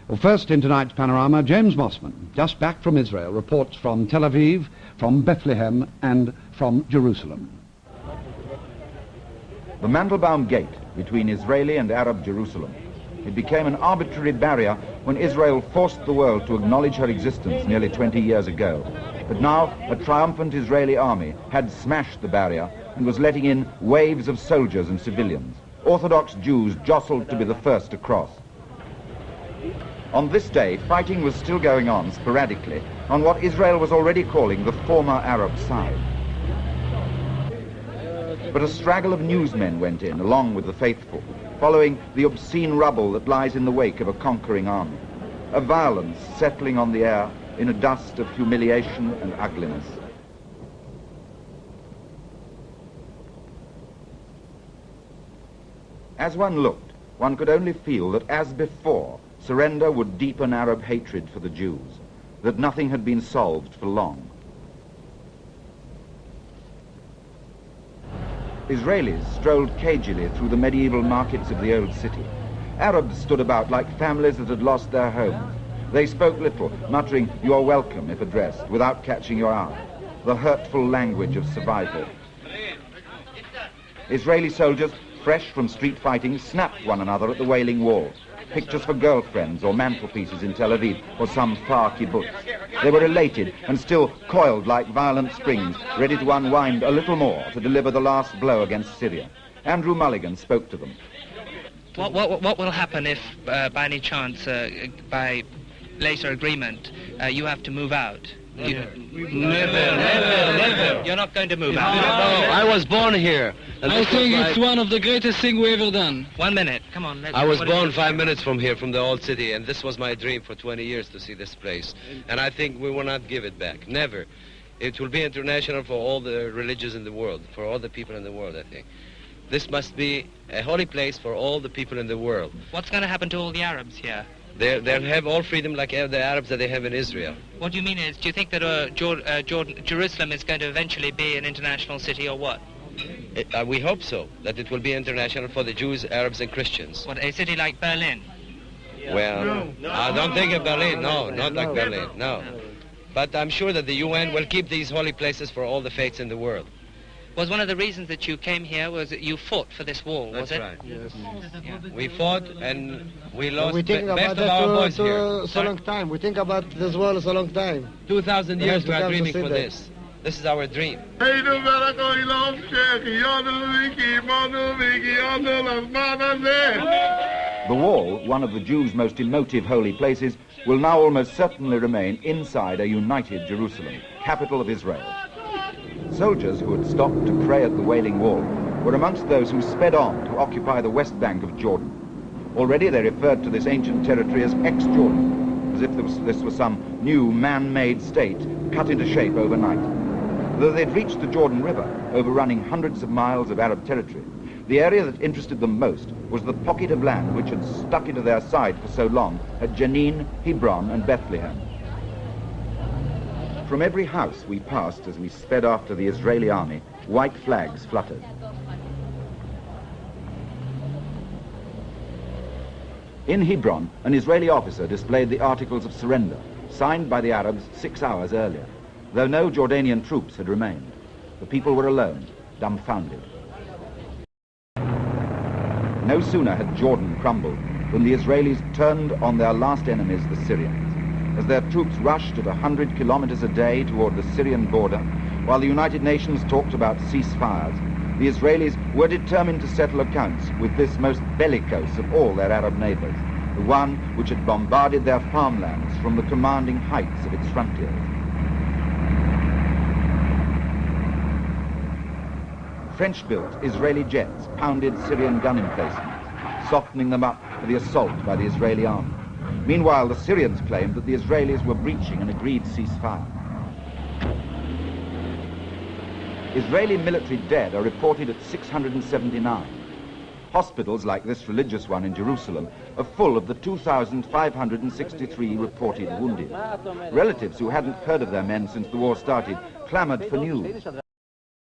Well, first in tonight's Panorama, James Mossman, just back from Israel, reports from Tel Aviv, from Bethlehem and from Jerusalem. The Mandelbaum Gate between Israeli and Arab Jerusalem. It became an arbitrary barrier when Israel forced the world to acknowledge her existence nearly 20 years ago. But now a triumphant Israeli army had smashed the barrier and was letting in waves of soldiers and civilians. Orthodox Jews jostled to be the first to cross. On this day, fighting was still going on sporadically on what Israel was already calling the former Arab side. But a straggle of newsmen went in, along with the faithful, following the obscene rubble that lies in the wake of a conquering army. A violence settling on the air in a dust of humiliation and ugliness. As one looked, one could only feel that, as before, surrender would deepen Arab hatred for the Jews, that nothing had been solved for long. Israelis strolled cagily through the medieval markets of the old city. Arabs stood about like families that had lost their homes. They spoke little, muttering, "You are welcome," if addressed, without catching your eye, the hurtful language of survival. Israeli soldiers, fresh from street fighting, snapped one another at the Wailing Wall. Pictures for girlfriends or mantelpieces in Tel Aviv or some far kibbutz. They were elated and still coiled like violent springs, ready to unwind a little more to deliver the last blow against Syria. Andrew Mulligan spoke to them. What will happen if, by any chance, by later agreement, you have to move out? Never. You're not going to move out. No, I was born here. I think it's one of the greatest things we ever done. 1 minute, come on. I was born 5 minutes from here, from the old city, and this was my dream for 20 years to see this place. And I think we will not give it back, never. It will be international for all the religions in the world, for all the people in the world, I think. This must be a holy place for all the people in the world. What's going to happen to all the Arabs here? They'll have all freedom like the Arabs that they have in Israel. What do you mean is, do you think that Jerusalem is going to eventually be an international city or what? We hope so, that it will be international for the Jews, Arabs and Christians. What, a city like Berlin? Well, I don't think of Berlin, no, not like Berlin, no. But I'm sure that the UN will keep these holy places for all the faiths in the world. Was one of the reasons that you came here was that you fought for this wall, was it? That's right. Yes. Yeah. We fought and we lost We think best about of our boys here. So long time. We think about this wall a long time. 2,000 years we are dreaming for this. This is our dream. The wall, one of the Jews' most emotive holy places, will now almost certainly remain inside a united Jerusalem, capital of Israel. Soldiers who had stopped to pray at the Wailing Wall were amongst those who sped on to occupy the west bank of Jordan. Already they referred to this ancient territory as ex-Jordan, as if this was some new man-made state cut into shape overnight. Though they'd reached the Jordan River, overrunning hundreds of miles of Arab territory, the area that interested them most was the pocket of land which had stuck into their side for so long at Jenin, Hebron and Bethlehem. From every house we passed as we sped after the Israeli army, white flags fluttered. In Hebron, an Israeli officer displayed the articles of surrender, signed by the Arabs 6 hours earlier, though no Jordanian troops had remained. The people were alone, dumbfounded. No sooner had Jordan crumbled than the Israelis turned on their last enemies, the Syrians. As their troops rushed at 100 kilometers a day toward the Syrian border, while the United Nations talked about ceasefires, the Israelis were determined to settle accounts with this most bellicose of all their Arab neighbors, the one which had bombarded their farmlands from the commanding heights of its frontiers. French-built Israeli jets pounded Syrian gun emplacements, softening them up for the assault by the Israeli army. Meanwhile, the Syrians claimed that the Israelis were breaching an agreed ceasefire. Israeli military dead are reported at 679. Hospitals like this religious one in Jerusalem are full of the 2,563 reported wounded. Relatives who hadn't heard of their men since the war started clamored for news.